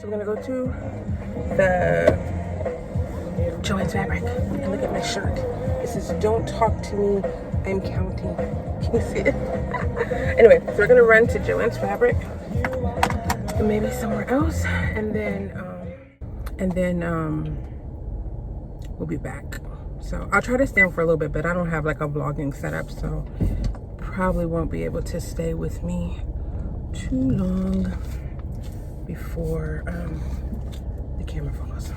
So we're gonna go to the Joann's Fabric and look at my shirt. It says, "Don't talk to me, I'm counting." Can you see it? Anyway, so we're gonna run to Joann's Fabric and maybe somewhere else, and then we'll be back. So I'll try to stay on for a little bit, but I don't have like a vlogging setup, so probably won't be able to stay with me too long before the camera falls.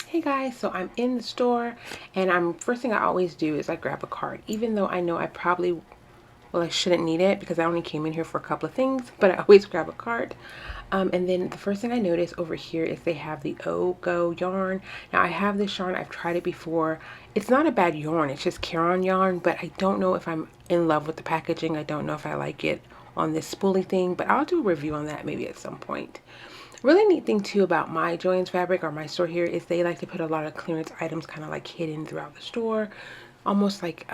Hey guys, so I'm in the store, and first thing I always do is I grab a card, even though I know I probably, well, I shouldn't need it because I only came in here for a couple of things, but I always grab a card. And then the first thing I notice over here is they have the Go yarn. Now I have this yarn, I've tried it before. It's not a bad yarn, it's just Caron yarn, but I don't know if I'm in love with the packaging. I don't know if I like it on this spoolie thing, but I'll do a review on that maybe at some point. Really neat thing too about my Joann's Fabric, or my store here, is they like to put a lot of clearance items kind of like hidden throughout the store, almost like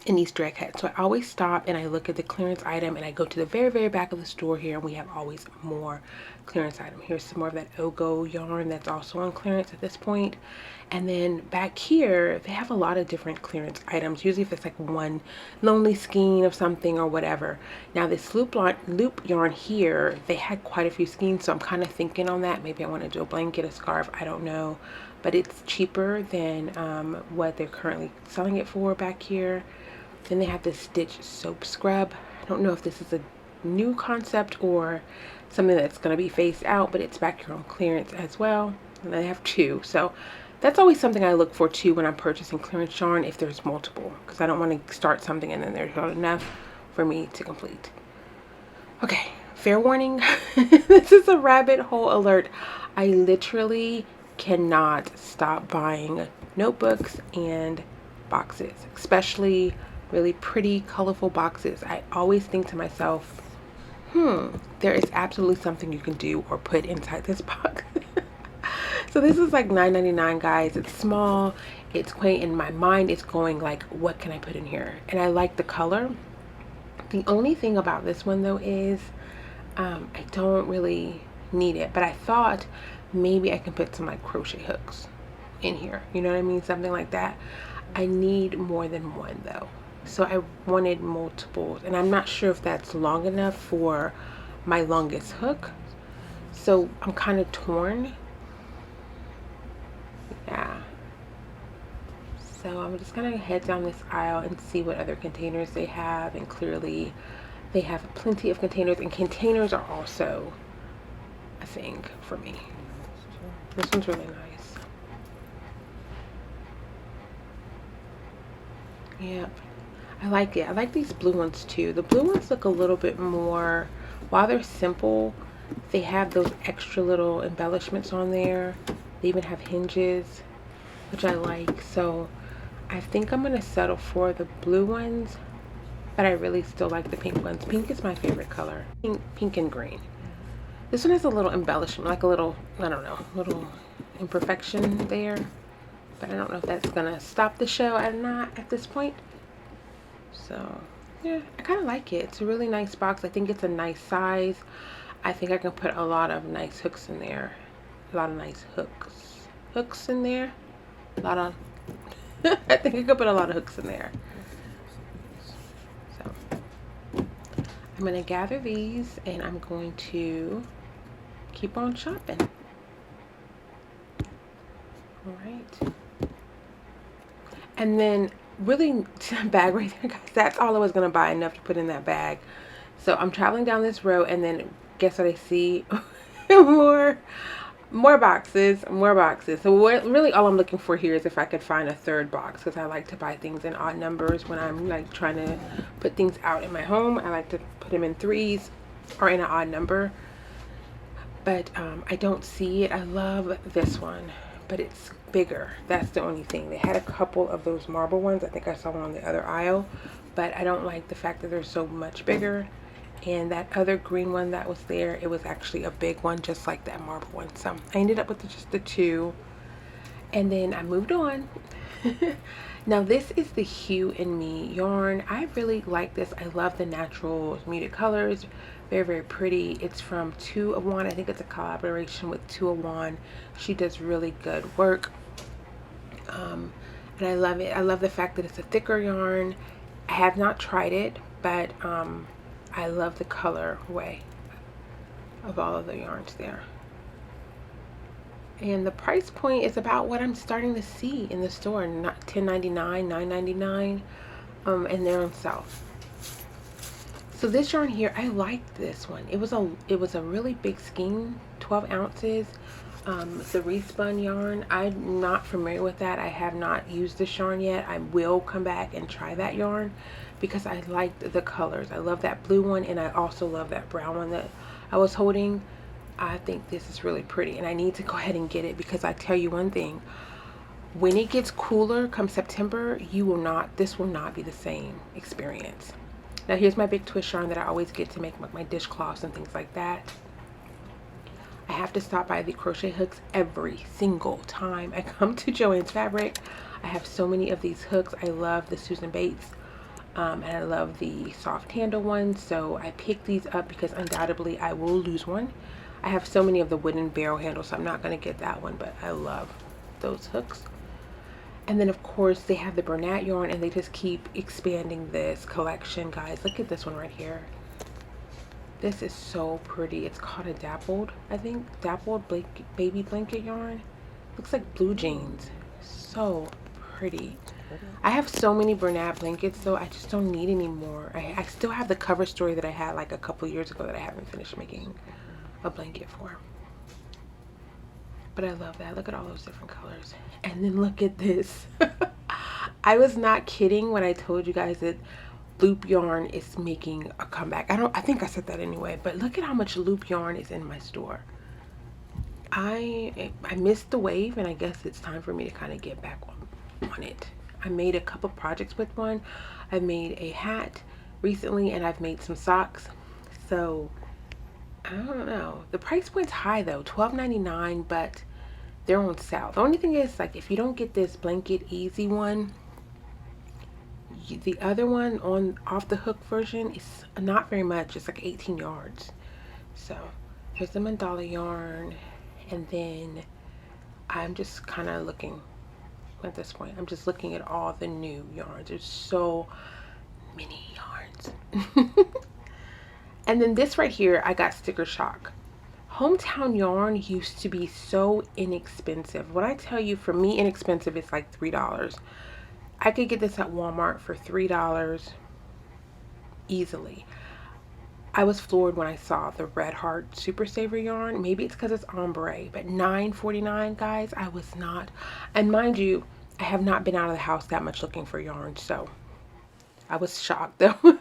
an Easter egg hunt. So I always stop and I look at the clearance item, and I go to the very back of the store here, and we have always more clearance item. Here's some more of that Go yarn that's also on clearance at this point. And then back here they have a lot of different clearance items, usually if it's like one lonely skein of something or whatever. Now this loop yarn here, they had quite a few skeins, so I'm kind of thinking on that. Maybe I want to do a blanket, a scarf, I don't know, but it's cheaper than what they're currently selling it for back here. Then they have this Stitch soap scrub. I don't know if this is a new concept or something that's going to be phased out, but it's back here on clearance as well. And they have two, so that's always something I look for too when I'm purchasing clearance yarn, if there's multiple, because I don't want to start something and then there's not enough for me to complete. Okay, fair warning. This is a rabbit hole alert. I literally cannot stop buying notebooks and boxes, especially really pretty colorful boxes. I always think to myself, there is absolutely something you can do or put inside this box. So this is like $9.99, guys. It's small, it's quaint. In my mind it's going like, what can I put in here? And I like the color. The only thing about this one though is I don't really need it, but I thought maybe I can put some like crochet hooks in here, you know what I mean, something like that. I need more than one though, so I wanted multiples, and I'm not sure if that's long enough for my longest hook, so I'm kind of torn. Yeah, so I'm just gonna head down this aisle and see what other containers they have, and clearly they have plenty of containers, and containers are also a thing for me. This one's really nice. Yep, I like it. I like these blue ones too. The blue ones look a little bit more, while they're simple, they have those extra little embellishments on there. They even have hinges, which I like. So I think I'm gonna settle for the blue ones, but I really still like the pink ones. Pink is my favorite color. Pink and green. This one has a little embellishment, like a little, I don't know, little imperfection there, but I don't know if that's gonna stop the show or not at this point. So yeah, I kind of like it. It's a really nice box. I think it's a nice size. I think I can put a lot of nice hooks in there. A lot of nice hooks in there. A lot of I think I could put a lot of hooks in there. So I'm gonna gather these, and I'm going to keep on shopping. All right, and then really bag right there, guys, that's all I was gonna buy, enough to put in that bag. So I'm traveling down this road, and then guess what I see? more boxes. So really all I'm looking for here is if I could find a third box, because I like to buy things in odd numbers when I'm like trying to put things out in my home. I like to put them in threes or in an odd number, but I don't see it. I love this one, but it's bigger. That's the only thing. They had a couple of those marble ones. I think I saw one on the other aisle, but I don't like the fact that they're so much bigger. And that other green one that was there, it was actually a big one, just like that marble one. So I ended up with just the two, and then I moved on. Now this is the Hue and Me yarn. I really like this. I love the natural muted colors. Very, very pretty. It's from 2 of 1. I think it's a collaboration with 2 of 1. She does really good work. And I love it. I love the fact that it's a thicker yarn. I have not tried it, but I love the colorway of all of the yarns there. And the price point is about what I'm starting to see in the store, not $10.99, $9.99, and they're on sale. So this yarn here, I liked this one. It was a really big skein, 12 ounces. The respun yarn, I'm not familiar with that. I have not used this yarn yet. I will come back and try that yarn because I liked the colors. I love that blue one, and I also love that brown one that I was holding. I think this is really pretty, and I need to go ahead and get it because I tell you one thing, when it gets cooler come September, this will not be the same experience. Now here's my big twist yarn that I always get to make my dishcloths and things like that. I have to stop by the crochet hooks every single time I come to Joann's Fabric. I have so many of these hooks. I love the Susan Bates, and I love the soft handle ones, so I picked these up because undoubtedly I will lose one. I have so many of the wooden barrel handles, so I'm not going to get that one, but I love those hooks. And then of course they have the Bernat yarn, and they just keep expanding this collection, guys. Look at this one right here. This is so pretty. It's called a dappled, I think, dappled baby blanket yarn. Looks like blue jeans. So pretty. I have so many Bernat blankets though, I just don't need any more. I still have the cover story that I had like a couple years ago that I haven't finished making a blanket for. But I love that. Look at all those different colors. And then look at this. I was not kidding when I told you guys that loop yarn is making a comeback. I think I said that anyway, but look at how much loop yarn is in my store. I missed the wave, and I guess it's time for me to kind of get back on it. I made a couple projects with one. I made a hat recently, and I've made some socks. So I don't know. The price point's high though, $12.99, but they're on sale. The only thing is, like, if you don't get this blanket easy one, the other one on off the hook version is not very much. It's like 18 yards. So here's the mandala yarn, and then I'm just kind of looking at this point. I'm just looking at all the new yarns. There's so many yarns. And then this right here, I got sticker shock. Hometown yarn used to be so inexpensive. When I tell you, for me, inexpensive, it's like $3. I could get this at Walmart for $3 easily. I was floored when I saw the Red Heart Super Saver yarn. Maybe it's because it's ombre, but $9.49, guys. I was not. And mind you, I have not been out of the house that much looking for yarn, so I was shocked though.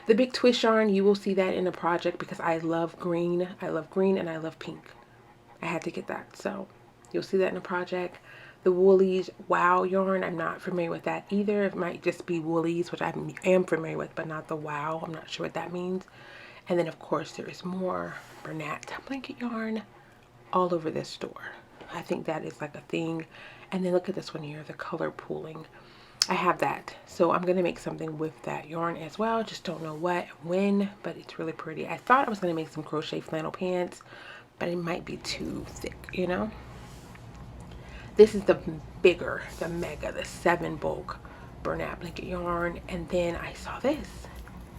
The big twist yarn, you will see that in a project because I love green. I love green and I love pink. I had to get that, so you'll see that in a project. The Woolies Wow yarn, I'm not familiar with that either. It might just be Woolies, which I am familiar with, but not the Wow. I'm not sure what that means. And then of course there is more Bernat blanket yarn all over this store. I think that is like a thing. And then look at this one here, the color pooling. I have that, so I'm gonna make something with that yarn as well. Just don't know what, when, but it's really pretty. I thought I was gonna make some crochet flannel pants, but it might be too thick, you know. This is the bigger, the mega, the 7 bulk Bernat blanket yarn. And then I saw this.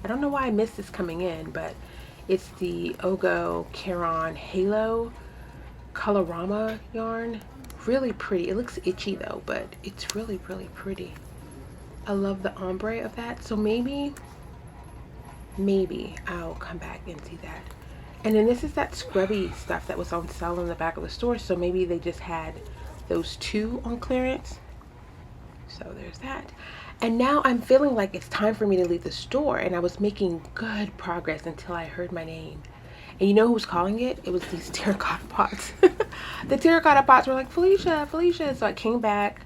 I don't know why I missed this coming in, but it's the Ogo Caron Halo Colorama yarn. Really pretty. It looks itchy though, but it's really, really pretty. I love the ombre of that, so maybe I'll come back and see that. And then this is that scrubby stuff that was on sale in the back of the store, so maybe they just had those 2 on clearance. So there's that. And now I'm feeling like it's time for me to leave the store, and I was making good progress until I heard my name. And you know who was calling it? It was these terracotta pots. The terracotta pots were like, Felicia, Felicia. So I came back,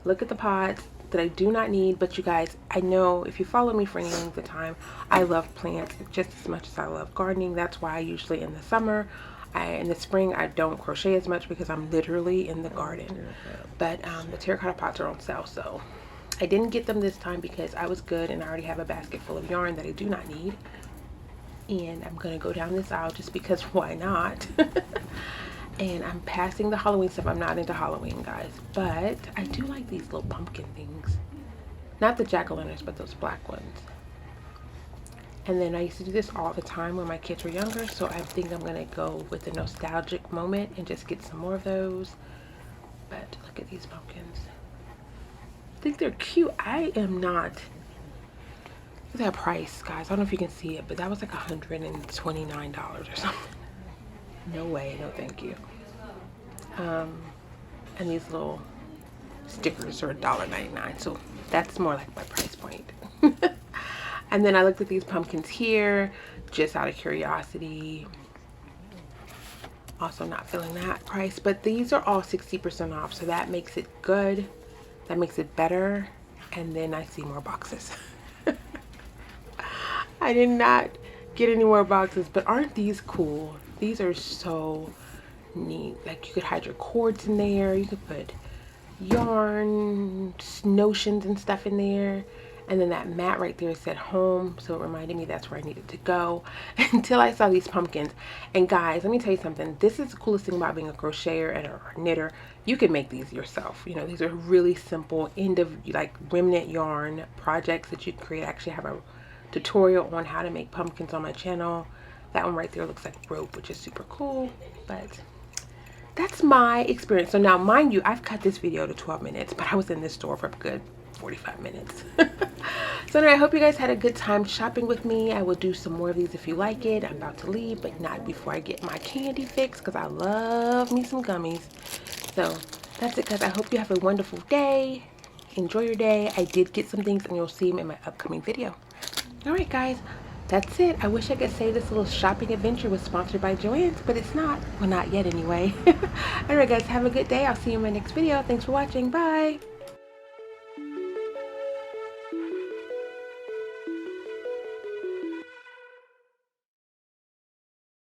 look at the pots that I do not need. But you guys, I know if you follow me for any length of time, I love plants just as much as I love gardening. That's why I usually in the summer, in the spring, I don't crochet as much because I'm literally in the garden. But the terracotta pots are on sale, so I didn't get them this time because I was good and I already have a basket full of yarn that I do not need. And I'm gonna go down this aisle just because why not? And I'm passing the Halloween stuff. I'm not into Halloween, guys, but I do like these little pumpkin things. Not the jack-o'-lanterns, but those black ones. And then I used to do this all the time when my kids were younger, so I think I'm gonna go with the nostalgic moment and just get some more of those. But look at these pumpkins. I think they're cute. I am not. Look at that price, guys. I don't know if you can see it, but that was like $129 or something. No way, no thank you. And these little stickers are $1.99, so that's more like my price point. And then I looked at these pumpkins here just out of curiosity. Also not feeling that price, but these are all 60% off, so that makes it good. That makes it better. And then I see more boxes. I did not get any more boxes, but aren't these cool? These are so neat. Like you could hide your cords in there. You could put yarn, notions and stuff in there. And then that mat right there said home, so it reminded me that's where I needed to go until I saw these pumpkins. And guys, let me tell you something. This is the coolest thing about being a crocheter and a knitter. You can make these yourself. You know, these are really simple end of like remnant yarn projects that you can create. I actually have a tutorial on how to make pumpkins on my channel. That one right there looks like rope, which is super cool. But that's my experience. So now, mind you, I've cut this video to 12 minutes, but I was in this store for a good 45 minutes. So anyway, I hope you guys had a good time shopping with me. I will do some more of these if you like it. I'm about to leave, but not before I get my candy fix because I love me some gummies. So that's it, guys. I hope you have a wonderful day. Enjoy your day. I did get some things and you'll see them in my upcoming video. All right, guys. That's it. I wish I could say this little shopping adventure was sponsored by Joann, but it's not. Well, not yet anyway. All right, guys. Have a good day. I'll see you in my next video. Thanks for watching. Bye.